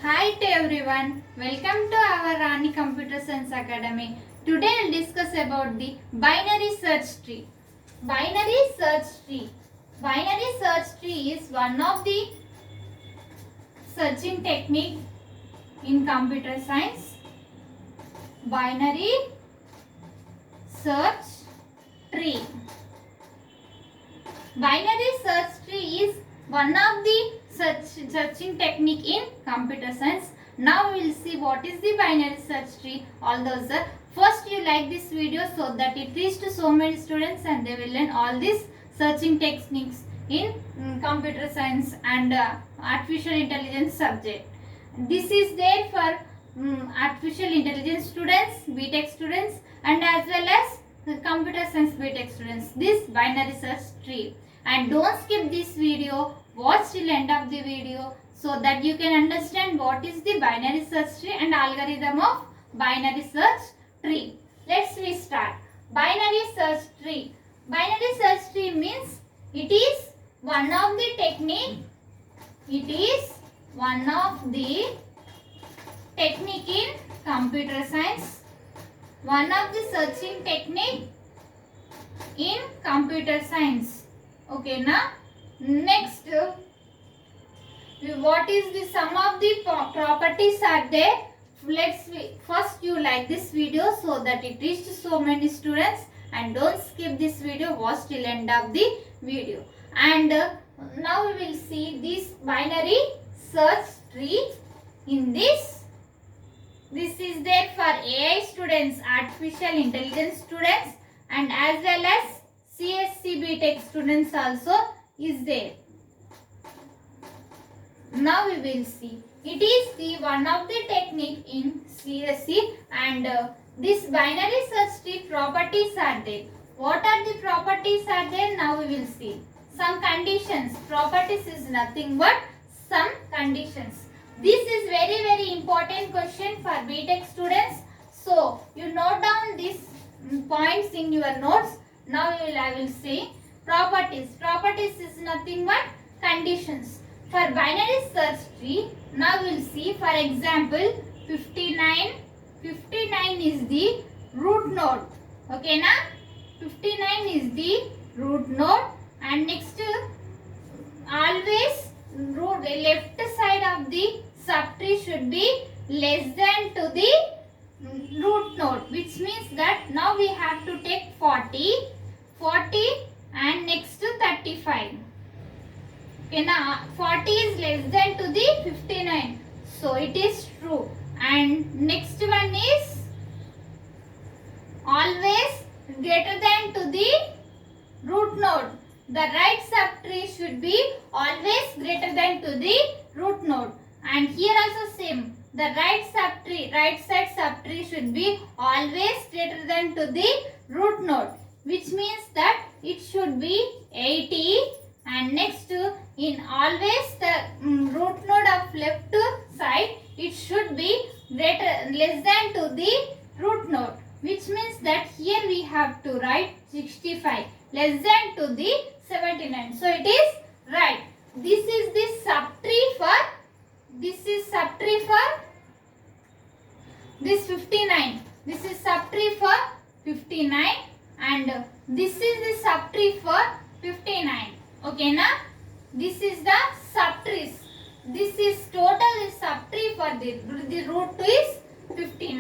Hi to everyone. Welcome to our Rani Computer Science Academy. Today I'll discuss about the binary search tree. Binary search tree. Binary search tree is one of the searching technique in computer science. Binary search tree. Binary search tree is one of the searching technique in computer science. Now we will see what is the binary search tree. Although first you like this video so that it reaches to so many students and they will learn all these searching techniques in computer science and artificial intelligence subject. This is there for artificial intelligence students, BTech students, and as well as computer science BTech students. This binary search tree. And don't skip this video, watch till end of the video so that you can understand what is the binary search tree and algorithm of binary search tree. Let's restart. Binary search tree. Binary search tree means it is one of the technique. It is one of the technique in computer science. One of the searching technique in computer science. Okay, now next what is the some of the properties are there. Let's first you like this video so that it reaches so many students, and don't skip this video, watch till end of the video. And now we will see this binary search tree. In this is there for AI students, artificial intelligence students, and as well as CSC BTech students also is there. Now we will see. It is the one of the technique in CSC, and this binary search tree properties are there. What are the properties are there? Now we will see. Some conditions. Properties is nothing but some conditions. This is very important question for BTech students. So you note down these points in your notes. Now I will say properties. Properties is nothing but conditions. For binary search tree, now we will see, for example, 59. 59 is the root node. Okay, na? 59 is the root node, and next always left side of the subtree should be less than to the root node, which means that now we have to take 40 and next to 35. Okay, now 40 is less than to the 59, so it is true. And next one is always greater than to the root node. The right subtree should be always greater than to the root node. And here also same. The right side subtree should be always greater than to the root node, which means that it should be 80. And next in always the root node of left side, it should be less than to the root node, which means that here we have to write 65 less than to the 79. So it is right. This is the subtree for this 59. This is subtree for 59, and this is the subtree for 59. Okay, na? This is the subtrees. This is total is subtree for the root is 59,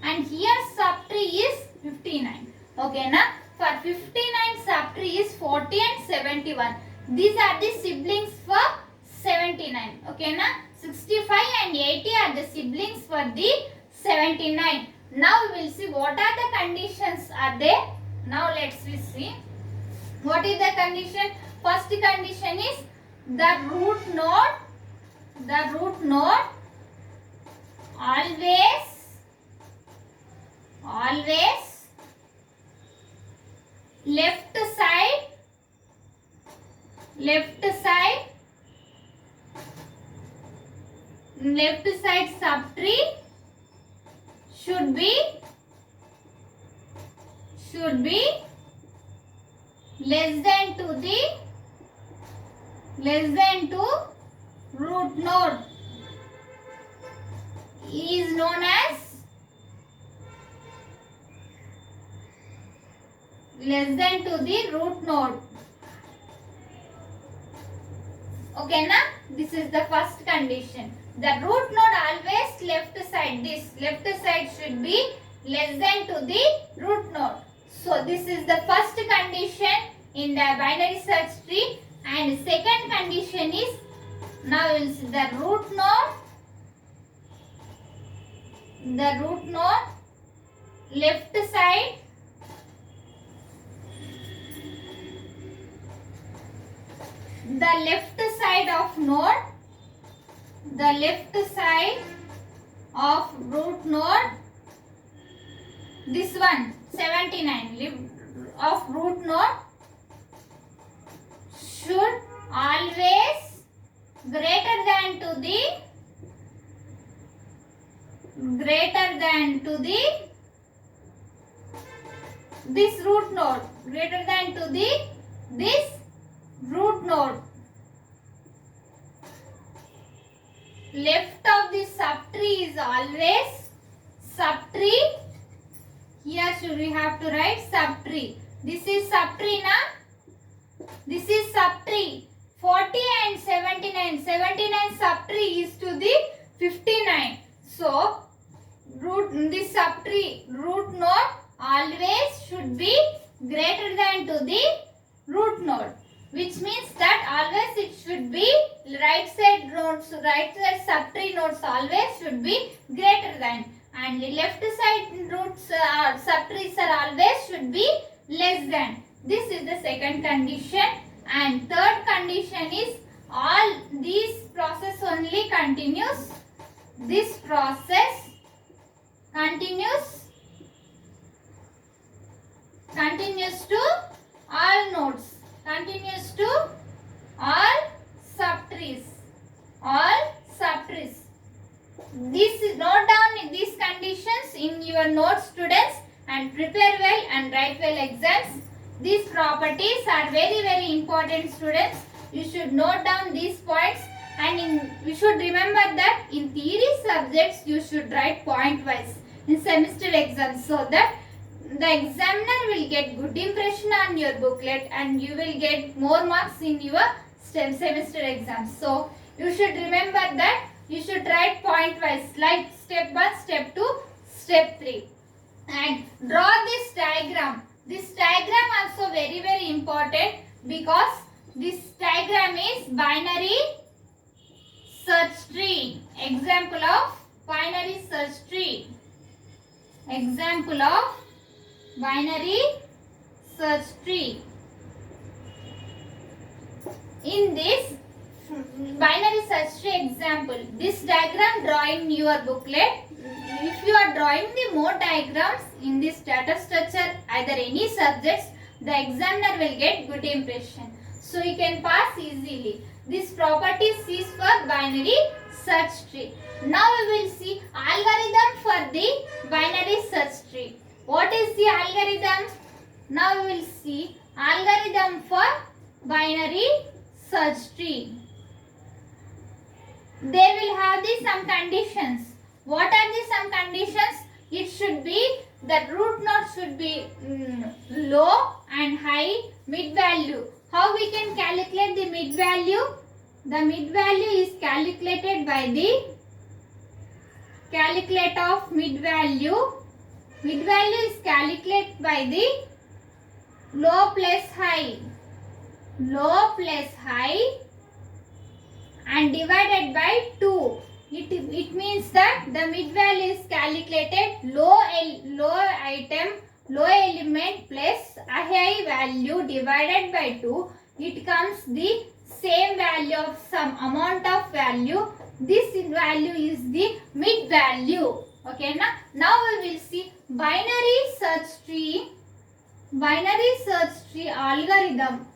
and here subtree is 59. Okay, na? For 59 subtree is 40 and 71. These are the siblings for 79. Okay, na? 65 and 80 are the siblings for the 79. Now we will see what are the conditions are there. Now let's see. What is the condition? First condition is the root node always left side subtree should be less than to root node. is known as less than to the root node. Okay na? This is the first condition. The root node always left side. This left side should be less than to the root node. So this is the first condition in the binary search tree. And second condition is, now we will see the root node left side the left side of root node, this one 79 of root node should always greater than to the this root node, greater than to the this root node. Left of the subtree is always subtree. Here should we have to write subtree. This is subtree na? This is subtree. 40 and 79. 79 subtree is to the 59. So this subtree root node always should be greater than to the root node, which means that always it should be right side subtree nodes always should be greater than, and the left side roots subtrees are always should be less than. This is the second condition. And third condition is, all these process only continues. This process continues to all nodes, continues to all subtrees. This is note down these conditions in your notes, students, and prepare well and write well exams. These properties are very, very important, students. You should note down these points, and you should remember that in theory subjects you should write point wise in semester exams, so that the examiner will get good impression on your booklet and you will get more marks in your semester exams. So you should remember that you should write point wise, like step 1, step 2, step 3, and draw this diagram. This diagram also very, very important, because this diagram is binary search tree. Example of binary search tree. Example of binary search tree. In this binary search tree example, this diagram draw in your booklet. If you are drawing the more diagrams in this data structure, either any subjects, the examiner will get good impression. So you can pass easily. This property is for binary search tree. Now we will see algorithm for the binary search tree. What is the algorithm? Now we will see algorithm for binary search tree. There will have some conditions. What are the some conditions? It should be that root node should be low and high mid value. How we can calculate the mid value? The mid value is calculated by the calculator of mid value. Mid value is calculated by the low plus high. Low plus high and divided by 2. It means that the mid value is calculated low element plus a high value divided by 2. It comes the same value of some amount of value. This value is the mid value. Okay, now we will see binary search tree algorithm.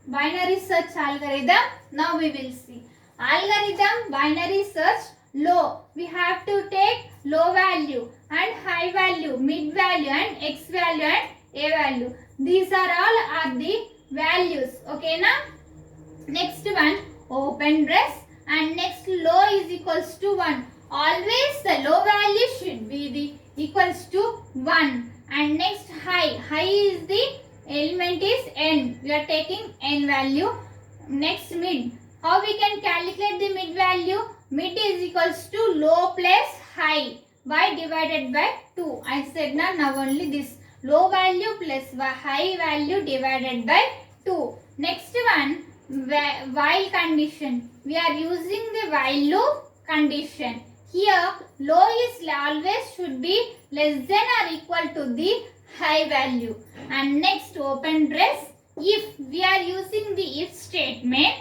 Binary search algorithm. Now we will see algorithm binary search. Low, we have to take low value, and high value, mid value, and x value and a value. These are all the values. Okay, now next one open dress, and next low is equals to 1. Always the low 1. And next high. High is the element is n. We are taking n value. Next mid. How we can calculate the mid value? Mid is equals to low plus high by divided by 2. I said now only this. Low value plus high value divided by 2. Next one, while condition. We are using the while loop condition. Here low is always should be less than or equal to the high value. And next open brace. If we are using the if statement.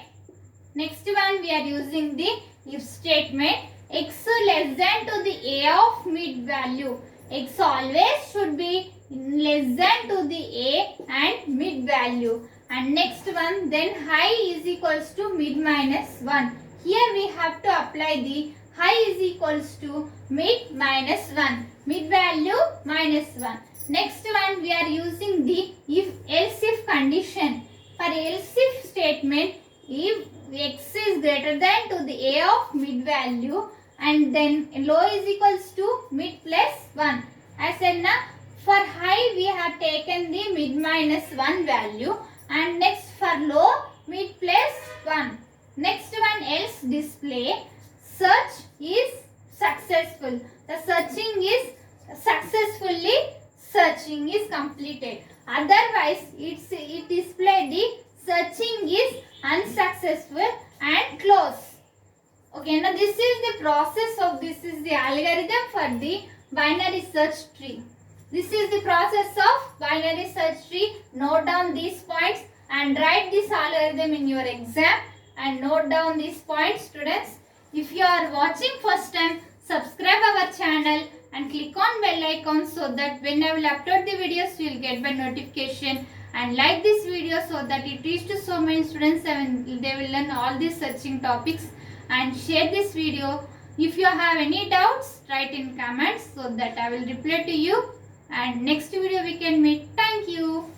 Next one we are using the if statement. X less than to the a of mid value. X always should be less than to the a and mid value. And next one, then high is equals to mid minus 1. Here we have to apply the high is equals to mid minus 1. Mid value minus 1. Next one we are using the if else if condition. For else if statement, if x is greater than to the a of mid value and then low is equals to mid plus 1. I said now for high we have taken the mid minus 1 value and next for low mid plus 1. Next one else display. Search is successful. The searching is successfully searching is completed. Otherwise it display the searching is unsuccessful and close. Okay, now this is the process of this is the algorithm for the binary search tree. This is the process of binary search tree. Note down these points and write this algorithm in your exam and note down these points, students. If you are watching first time, subscribe our channel and click on bell icon so that when I will upload the videos you will get by notification, and like this video so that it reaches to so many students and they will learn all these searching topics, and share this video. If you have any doubts, write in comments so that I will reply to you, and next video we can meet. Thank you.